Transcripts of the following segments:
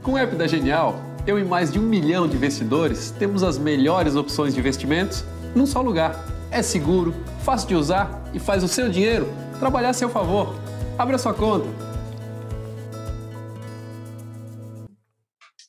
Com o app da Genial, eu e mais de 1 milhão de investidores temos as melhores opções de investimentos num só lugar. É seguro, fácil de usar e faz o seu dinheiro trabalhar a seu favor. Abra sua conta.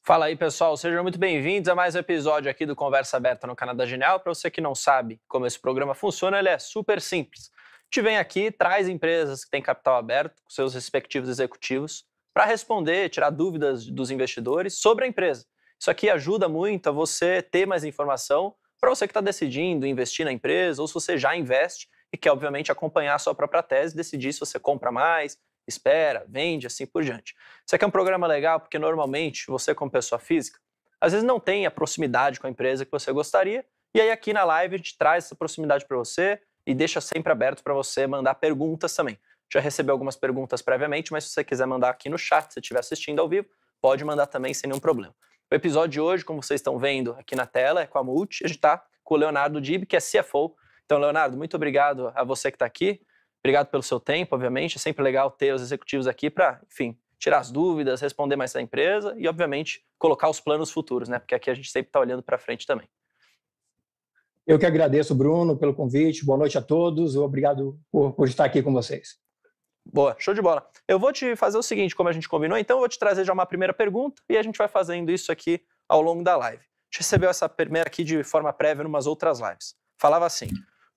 Fala aí, pessoal, sejam muito bem-vindos a mais um episódio aqui do Conversa Aberta no canal da Genial. Para você que não sabe como esse programa funciona, ele é super simples. A gente vem aqui, traz empresas que têm capital aberto, com seus respectivos executivos, para responder, tirar dúvidas dos investidores sobre a empresa. Isso aqui ajuda muito a você ter mais informação para você que está decidindo investir na empresa ou se você já investe e quer, obviamente, acompanhar a sua própria tese e decidir se você compra mais, espera, vende, assim por diante. Isso aqui é um programa legal porque, normalmente, você como pessoa física, às vezes não tem a proximidade com a empresa que você gostaria, e aí aqui na live a gente traz essa proximidade para você e deixa sempre aberto para você mandar perguntas também. Já recebi algumas perguntas previamente, mas se você quiser mandar aqui no chat, se você estiver assistindo ao vivo, pode mandar também sem nenhum problema. O episódio de hoje, como vocês estão vendo aqui na tela, é com a Multi. A gente está com o Leonardo Dib, que é CFO. Então, Leonardo, muito obrigado a você que está aqui. Obrigado pelo seu tempo, obviamente. É sempre legal ter os executivos aqui para, enfim, tirar as dúvidas, responder mais da empresa e, obviamente, colocar os planos futuros, né? Porque aqui a gente sempre está olhando para frente também. Eu que agradeço, Bruno, pelo convite. Boa noite a todos. Obrigado por estar aqui com vocês. Boa, show de bola. Eu vou te fazer o seguinte, como a gente combinou, então eu vou te trazer já uma primeira pergunta e a gente vai fazendo isso aqui ao longo da live. A gente recebeu essa primeira aqui de forma prévia em umas outras lives. Falava assim: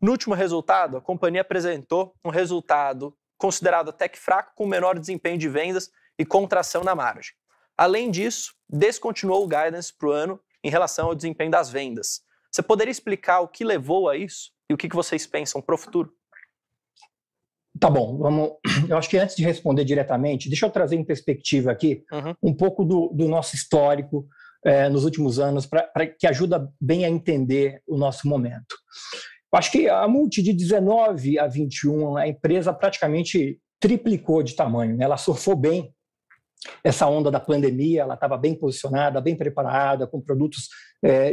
no último resultado, a companhia apresentou um resultado considerado até que fraco, com menor desempenho de vendas e contração na margem. Além disso, descontinuou o guidance para o ano em relação ao desempenho das vendas. Você poderia explicar o que levou a isso e o que vocês pensam para o futuro? Tá bom, vamos. Eu acho que antes de responder diretamente, deixa eu trazer em perspectiva aqui um pouco do nosso histórico nos últimos anos, que ajuda bem a entender o nosso momento. Eu acho que a Multi de 19 a 21, a empresa praticamente triplicou de tamanho, né? Ela surfou bem essa onda da pandemia, ela estava bem posicionada, bem preparada, com produtos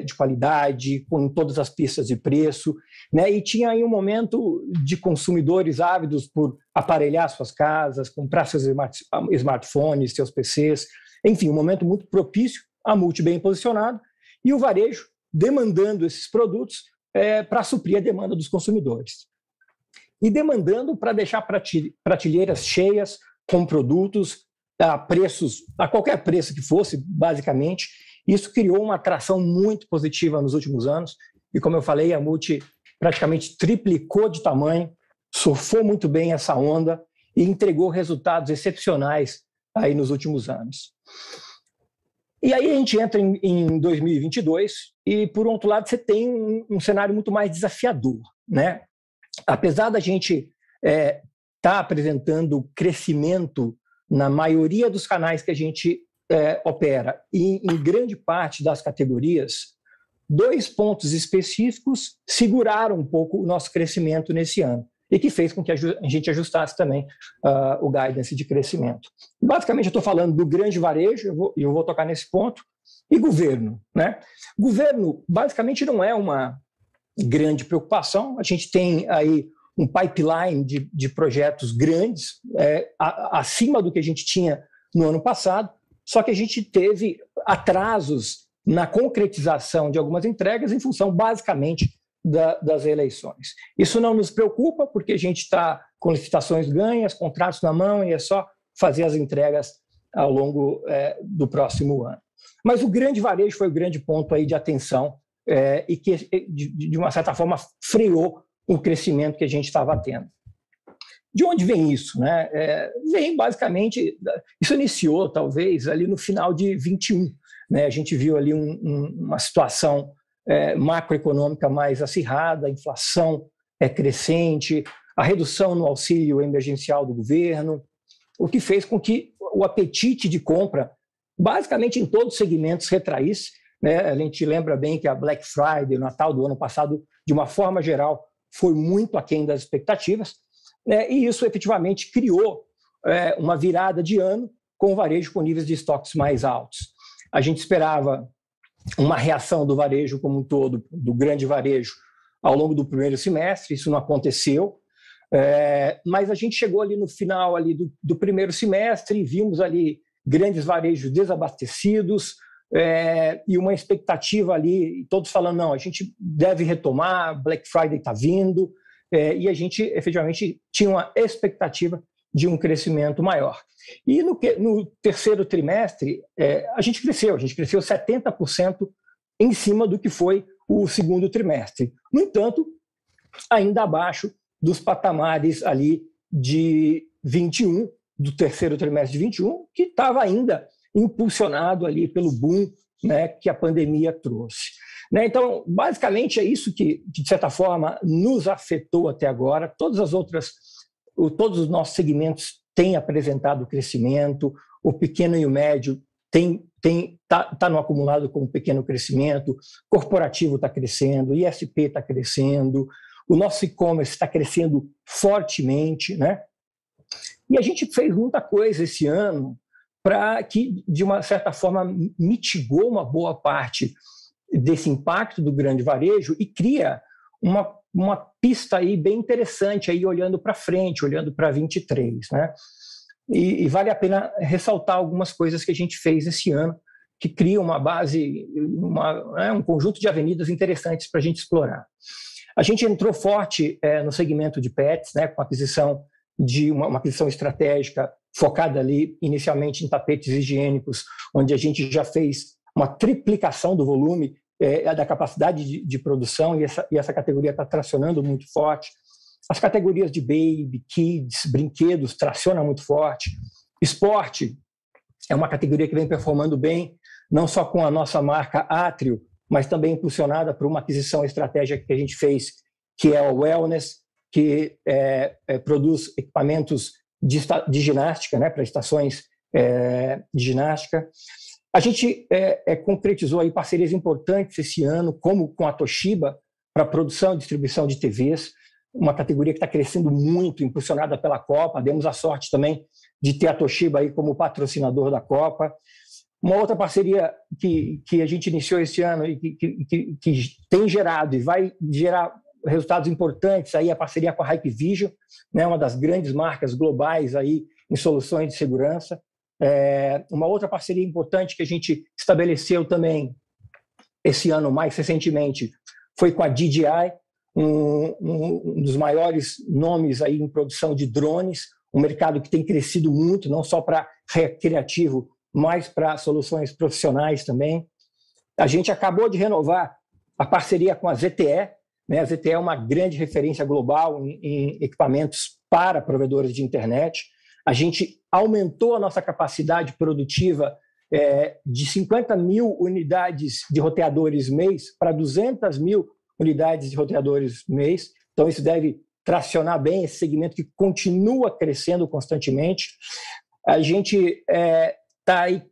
de qualidade, com todas as pistas de preço, né? E tinha aí um momento de consumidores ávidos por aparelhar suas casas, comprar seus smartphones, seus PCs, enfim, um momento muito propício, a Multi bem posicionada, e o varejo demandando esses produtos para suprir a demanda dos consumidores. E demandando para deixar prateleiras cheias com produtos a qualquer preço que fosse, basicamente. Isso criou uma atração muito positiva nos últimos anos e, como eu falei, a Multi praticamente triplicou de tamanho, surfou muito bem essa onda e entregou resultados excepcionais aí nos últimos anos. E aí a gente entra em 2022 e, por outro lado, você tem um cenário muito mais desafiador, né? Apesar da gente tá apresentando crescimento na maioria dos canais que a gente opera e em grande parte das categorias, 2 pontos específicos seguraram um pouco o nosso crescimento nesse ano e que fez com que a gente ajustasse também o guidance de crescimento. Basicamente, eu estou falando do grande varejo, eu vou tocar nesse ponto, e governo, né? Governo, basicamente, não é uma grande preocupação. A gente tem aí um pipeline de projetos grandes, acima do que a gente tinha no ano passado, só que a gente teve atrasos na concretização de algumas entregas em função, basicamente, das eleições. Isso não nos preocupa, porque a gente está com licitações ganhas, contratos na mão, e é só fazer as entregas ao longo do próximo ano. Mas o grande varejo foi o grande ponto aí de atenção e que, de uma certa forma, freou o crescimento que a gente estava tendo. De onde vem isso, né? Vem basicamente, isso iniciou talvez ali no final de 21, né? A gente viu ali uma situação macroeconômica mais acirrada, a inflação crescente, a redução no auxílio emergencial do governo, o que fez com que o apetite de compra, basicamente em todos os segmentos, retraísse, né? A gente lembra bem que a Black Friday, o Natal do ano passado, de uma forma geral, foi muito aquém das expectativas, né? E isso efetivamente criou uma virada de ano com o varejo com níveis de estoques mais altos. A gente esperava uma reação do varejo como um todo, do grande varejo, ao longo do primeiro semestre, isso não aconteceu, mas a gente chegou ali no final ali do primeiro semestre e vimos ali grandes varejos desabastecidos, e uma expectativa ali, todos falando, não, a gente deve retomar, Black Friday está vindo, e a gente efetivamente tinha uma expectativa de um crescimento maior. E no terceiro trimestre, a gente cresceu 70% em cima do que foi o segundo trimestre. No entanto, ainda abaixo dos patamares ali de 21, do terceiro trimestre de 21, que estava ainda impulsionado ali pelo boom, né, que a pandemia trouxe. Né? Então, basicamente, é isso que, de certa forma, nos afetou até agora. Todos os nossos segmentos têm apresentado crescimento, o pequeno e o médio está no acumulado com um pequeno crescimento, corporativo está crescendo, ISP está crescendo, o nosso e-commerce está crescendo fortemente, né? E a gente fez muita coisa esse ano para que, de uma certa forma, mitigou uma boa parte desse impacto do grande varejo e cria uma pista aí bem interessante aí olhando para frente, olhando para 23, né? E vale a pena ressaltar algumas coisas que a gente fez esse ano que cria uma base, um conjunto de avenidas interessantes para a gente explorar. A gente entrou forte no segmento de pets, né, com a aquisição de uma aquisição estratégica focada ali inicialmente em tapetes higiênicos, onde a gente já fez uma triplicação do volume da capacidade de produção, e essa categoria está tracionando muito forte. As categorias de baby, kids, brinquedos tracionam muito forte. Esporte é uma categoria que vem performando bem, não só com a nossa marca Atrio, mas também impulsionada por uma aquisição estratégica que a gente fez, que é o Wellness, que produz equipamentos de ginástica, né, para estações de ginástica. A gente concretizou aí parcerias importantes esse ano, como com a Toshiba, para produção e distribuição de TVs, uma categoria que está crescendo muito, impulsionada pela Copa. Demos a sorte também de ter a Toshiba aí como patrocinador da Copa. Uma outra parceria que a gente iniciou esse ano e que tem gerado e vai gerar resultados importantes, aí a parceria com a Hikvision, né, uma das grandes marcas globais aí em soluções de segurança. Uma outra parceria importante que a gente estabeleceu também esse ano, mais recentemente, foi com a DJI, um dos maiores nomes aí em produção de drones, um mercado que tem crescido muito, não só para recreativo, mas para soluções profissionais também. A gente acabou de renovar a parceria com a ZTE, né? A ZTE é uma grande referência global em equipamentos para provedores de internet. A gente aumentou a nossa capacidade produtiva de 50 mil unidades de roteadores mês para 200 mil unidades de roteadores mês. Então, isso deve tracionar bem esse segmento que continua crescendo constantemente. A gente está aí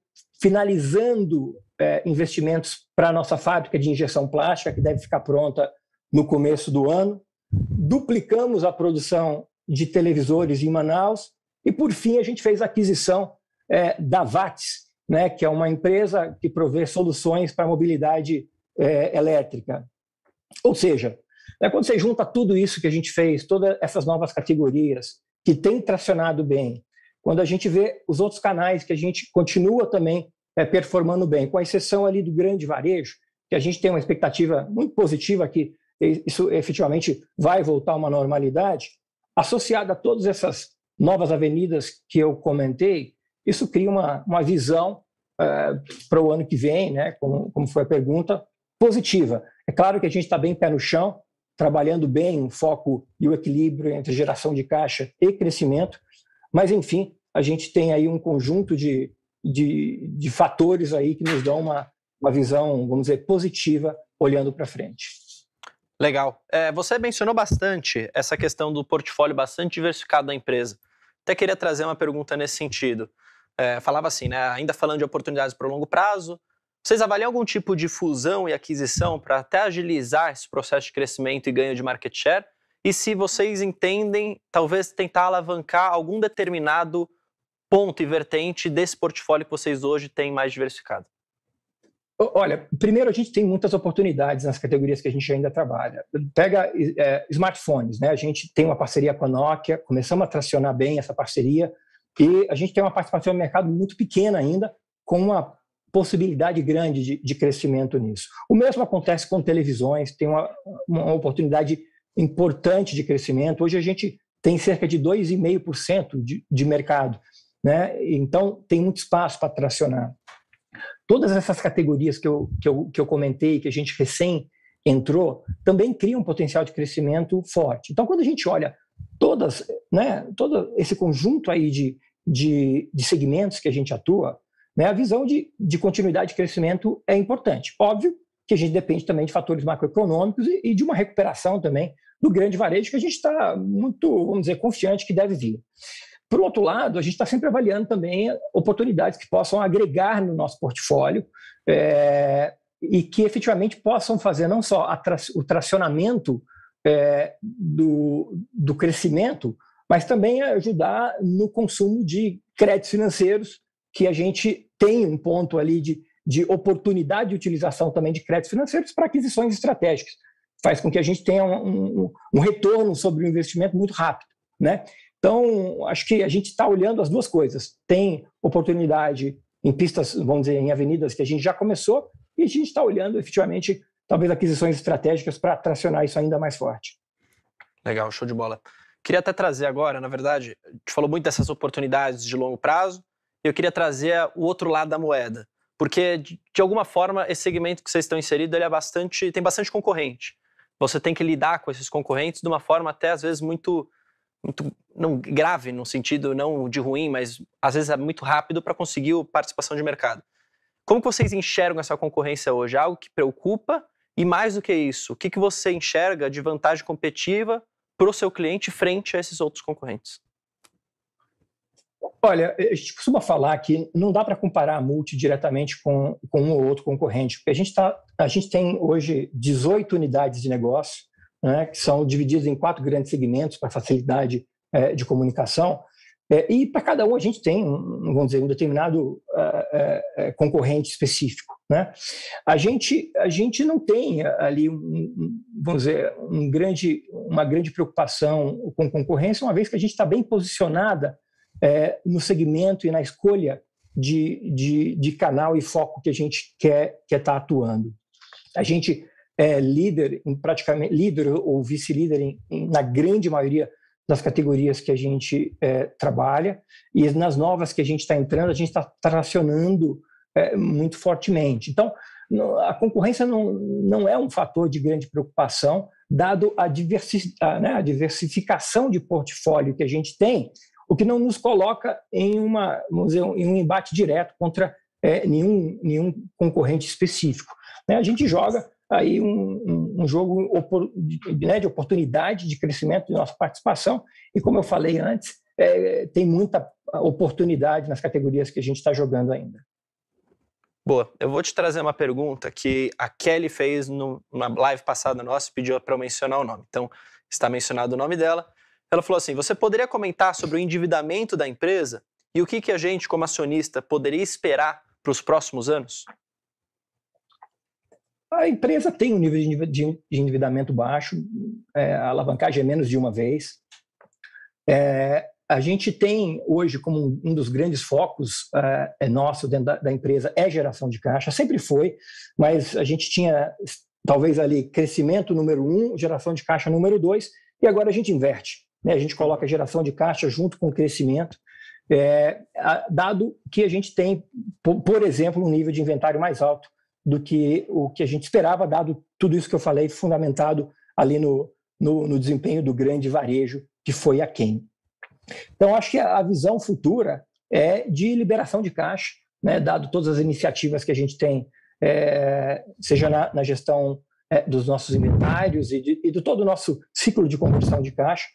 finalizando investimentos para a nossa fábrica de injeção plástica, que deve ficar pronta no começo do ano. Duplicamos a produção de televisores em Manaus. E, por fim, a gente fez a aquisição da VATS, né, que é uma empresa que provê soluções para mobilidade elétrica. Ou seja, quando você junta tudo isso que a gente fez, todas essas novas categorias que têm tracionado bem, quando a gente vê os outros canais que a gente continua também performando bem, com exceção ali do grande varejo, que a gente tem uma expectativa muito positiva que isso efetivamente vai voltar a uma normalidade, associada a todas essas novas avenidas que eu comentei, isso cria uma visão para o ano que vem, né, como foi a pergunta, positiva. É claro que a gente está bem pé no chão, trabalhando bem o foco e o equilíbrio entre geração de caixa e crescimento, mas, enfim, a gente tem aí um conjunto de fatores aí que nos dão uma visão, vamos dizer, positiva, olhando para frente. Legal. Você mencionou bastante essa questão do portfólio bastante diversificado da empresa. Até queria trazer uma pergunta nesse sentido. Falava assim, né, ainda falando de oportunidades para o longo prazo, vocês avaliam algum tipo de fusão e aquisição para até agilizar esse processo de crescimento e ganho de market share? E se vocês entendem, talvez tentar alavancar algum determinado ponto e vertente desse portfólio que vocês hoje têm mais diversificado? Olha, primeiro a gente tem muitas oportunidades nas categorias que a gente ainda trabalha. Pega smartphones, né? A gente tem uma parceria com a Nokia, começamos a tracionar bem essa parceria, e a gente tem uma participação no mercado muito pequena ainda, com uma possibilidade grande de crescimento nisso. O mesmo acontece com televisões, tem uma oportunidade importante de crescimento. Hoje a gente tem cerca de 2,5% de mercado, né? Então tem muito espaço para tracionar. Todas essas categorias que eu comentei, que a gente recém entrou, também criam um potencial de crescimento forte. Então, quando a gente olha todo esse conjunto aí de segmentos que a gente atua, né, a visão de continuidade de crescimento é importante. Óbvio que a gente depende também de fatores macroeconômicos e de uma recuperação também do grande varejo, que a gente está muito, vamos dizer, confiante que deve vir. Por outro lado, a gente está sempre avaliando também oportunidades que possam agregar no nosso portfólio e que efetivamente possam fazer não só o tracionamento do crescimento, mas também ajudar no consumo de créditos financeiros, que a gente tem um ponto ali de oportunidade de utilização também de créditos financeiros para aquisições estratégicas. Faz com que a gente tenha um retorno sobre o investimento muito rápido, né? Então, acho que a gente está olhando as duas coisas. Tem oportunidade em pistas, vamos dizer, em avenidas que a gente já começou, e a gente está olhando efetivamente talvez aquisições estratégicas para tracionar isso ainda mais forte. Legal, show de bola. Queria até trazer agora, na verdade, a gente falou muito dessas oportunidades de longo prazo, e eu queria trazer o outro lado da moeda, porque de alguma forma esse segmento que vocês estão inseridos ele tem bastante concorrente. Você tem que lidar com esses concorrentes de uma forma até às vezes muito não grave, no sentido não de ruim, mas às vezes é muito rápido para conseguir participação de mercado. Como que vocês enxergam essa concorrência hoje? É algo que preocupa? E mais do que isso, o que você enxerga de vantagem competitiva para o seu cliente frente a esses outros concorrentes? Olha, a gente costuma falar que não dá para comparar a Multi diretamente com um ou outro concorrente, porque a gente tem hoje 18 unidades de negócio, né, que são divididas em 4 grandes segmentos para facilidade de comunicação, e para cada um a gente tem, vamos dizer, um determinado concorrente específico, né? A gente não tem ali, vamos dizer, uma grande preocupação com concorrência, uma vez que a gente está bem posicionada no segmento e na escolha de canal e foco que a gente quer estar atuando. A gente é líder, praticamente líder ou vice-líder na grande maioria das categorias que a gente trabalha, e nas novas que a gente está entrando, a gente está tracionando muito fortemente. Então, a concorrência não é um fator de grande preocupação, dado a diversificação de portfólio que a gente tem, o que não nos coloca em um embate direto contra nenhum concorrente específico. A gente joga aí um jogo de oportunidade de crescimento de nossa participação, e como eu falei antes, tem muita oportunidade nas categorias que a gente está jogando ainda. Boa, eu vou te trazer uma pergunta que a Kelly fez numa live passada nossa e pediu para eu mencionar o nome, então está mencionado o nome dela. Ela falou assim: você poderia comentar sobre o endividamento da empresa e o que a gente, como acionista, poderia esperar para os próximos anos? A empresa tem um nível de endividamento baixo, a alavancagem é menos de uma vez. A gente tem hoje como um dos grandes focos nosso dentro da empresa geração de caixa, sempre foi, mas a gente tinha talvez ali crescimento número 1, geração de caixa número 2, e agora a gente inverte, né? A gente coloca a geração de caixa junto com o crescimento, dado que a gente tem, por exemplo, um nível de inventário mais alto do que o que a gente esperava, dado tudo isso que eu falei, fundamentado ali no desempenho do grande varejo, que foi aquém. Então, acho que a visão futura é de liberação de caixa, né, dado todas as iniciativas que a gente tem, seja na gestão dos nossos inventários e de todo o nosso ciclo de conversão de caixa.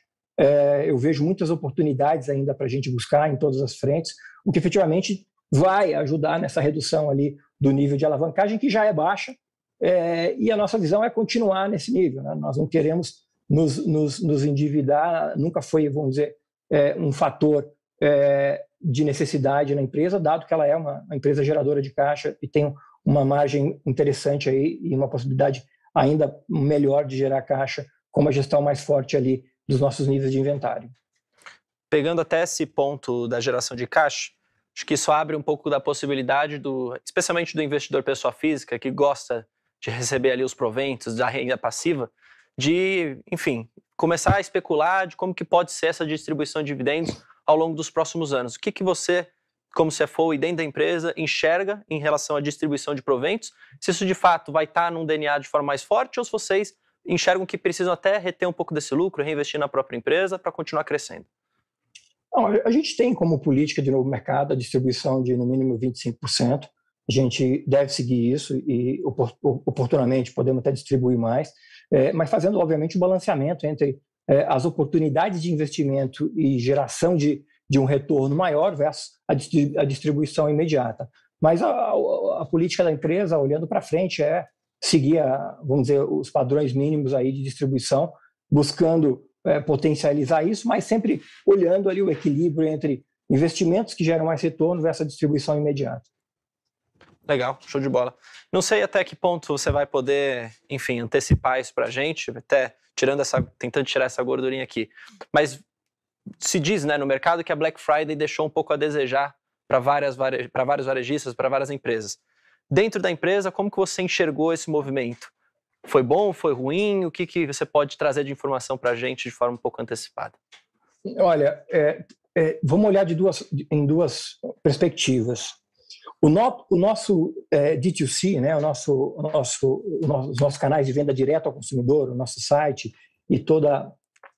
Eu vejo muitas oportunidades ainda para a gente buscar em todas as frentes, o que efetivamente vai ajudar nessa redução ali do nível de alavancagem, que já é baixa, e a nossa visão é continuar nesse nível, né? Nós não queremos nos endividar, nunca foi, vamos dizer, um fator de necessidade na empresa, dado que ela é uma empresa geradora de caixa e tem uma margem interessante aí e uma possibilidade ainda melhor de gerar caixa com uma gestão mais forte ali dos nossos níveis de inventário. pegando até esse ponto da geração de caixa, acho que isso abre um pouco da possibilidade especialmente do investidor pessoa física que gosta de receber ali os proventos da renda passiva, de, enfim, começar a especular de como que pode ser essa distribuição de dividendos ao longo dos próximos anos. O que você, como CFO e dentro da empresa, enxerga em relação à distribuição de proventos? Se isso de fato vai estar num DNA de forma mais forte ou se vocês enxergam que precisam até reter um pouco desse lucro, reinvestir na própria empresa para continuar crescendo? Não, a gente tem como política de novo mercado a distribuição de no mínimo 25%. A gente deve seguir isso e oportunamente podemos até distribuir mais, mas fazendo obviamente um balanceamento entre as oportunidades de investimento e geração de um retorno maior versus a distribuição imediata. Mas a política da empresa, olhando para frente, é seguir, vamos dizer, os padrões mínimos aí de distribuição, buscando potencializar isso, mas sempre olhando ali o equilíbrio entre investimentos que geram mais retorno versus a distribuição imediata. Legal, show de bola. Não sei até que ponto você vai poder, enfim, antecipar isso para a gente, até tentando tirar essa gordurinha aqui. Mas se diz, né, no mercado que a Black Friday deixou um pouco a desejar para vários varejistas, para várias empresas. Dentro da empresa, como que você enxergou esse movimento? Foi bom, foi ruim? O que você pode trazer de informação para a gente de forma um pouco antecipada? Olha, vamos olhar em duas perspectivas. O nosso D2C, né, os nossos canais de venda direto ao consumidor, o nosso site e toda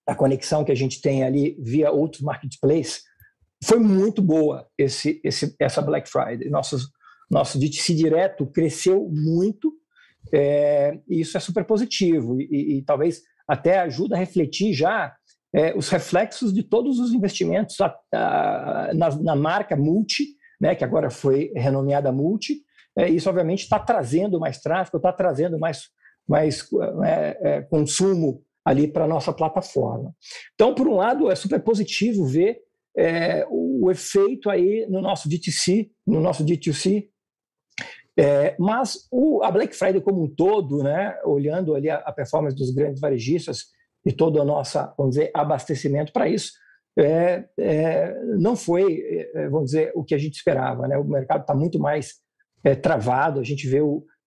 a conexão que a gente tem ali via outros marketplaces, foi muito boa essa Black Friday. Nosso D2C direto cresceu muito, e isso é super positivo e talvez até ajuda a refletir já os reflexos de todos os investimentos na marca Multi, né, que agora foi renomeada Multi. Isso obviamente está trazendo mais tráfego, está trazendo mais consumo ali para a nossa plataforma. Então, por um lado, é super positivo ver o efeito aí no nosso D2C, mas a Black Friday como um todo, né, olhando ali a performance dos grandes varejistas e todo o nosso, vamos dizer, abastecimento para isso, não foi, vamos dizer, o que a gente esperava, né? O mercado está muito mais travado. A gente vê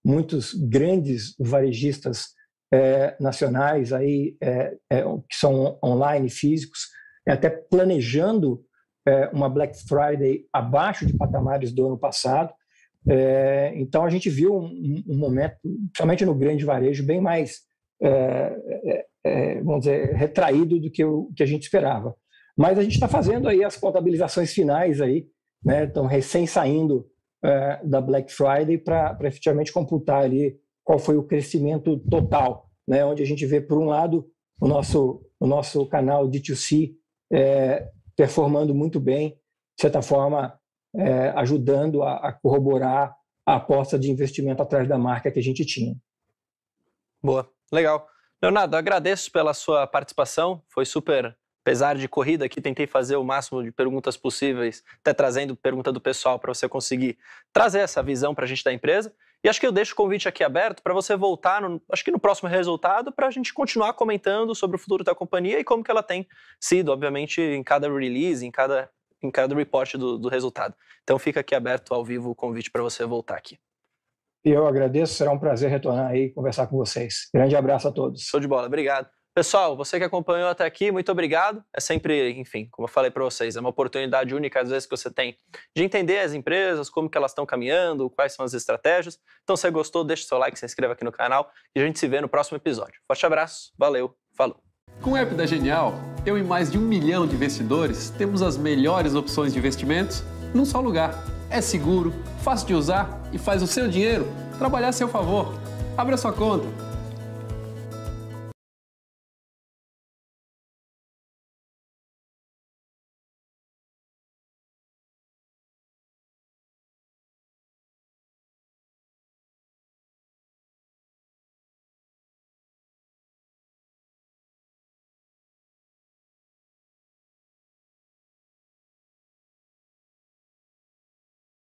muitos grandes varejistas nacionais aí, que são online, físicos, até planejando uma Black Friday abaixo de patamares do ano passado. Então a gente viu um momento, principalmente no grande varejo, bem mais, vamos dizer, retraído do que o que a gente esperava. Mas a gente está fazendo aí as contabilizações finais aí, né? Estão recém saindo da Black Friday para efetivamente computar ali qual foi o crescimento total, né? Onde a gente vê, por um lado, o nosso canal D2C performando muito bem, de certa forma, ajudando a corroborar a aposta de investimento atrás da marca que a gente tinha. Boa, legal. Leonardo, agradeço pela sua participação, foi super... Apesar de corrida aqui, tentei fazer o máximo de perguntas possíveis, até trazendo pergunta do pessoal para você conseguir trazer essa visão para a gente da empresa. E acho que eu deixo o convite aqui aberto para você voltar, acho que no próximo resultado, para a gente continuar comentando sobre o futuro da companhia e como que ela tem sido, obviamente, em cada release, em cada report do resultado. Então fica aqui aberto ao vivo o convite para você voltar aqui. Eu agradeço, será um prazer retornar aí e conversar com vocês. Grande abraço a todos. Show de bola, obrigado. Pessoal, você que acompanhou até aqui, muito obrigado. É sempre, enfim, como eu falei para vocês, é uma oportunidade única, às vezes, que você tem de entender as empresas, como que elas estão caminhando, quais são as estratégias. Então, se você gostou, deixa o seu like, se inscreva aqui no canal e a gente se vê no próximo episódio. Forte abraço, valeu, falou. Com o app da Genial, eu e mais de 1 milhão de investidores temos as melhores opções de investimentos num só lugar. É seguro, fácil de usar e faz o seu dinheiro trabalhar a seu favor. Abra sua conta.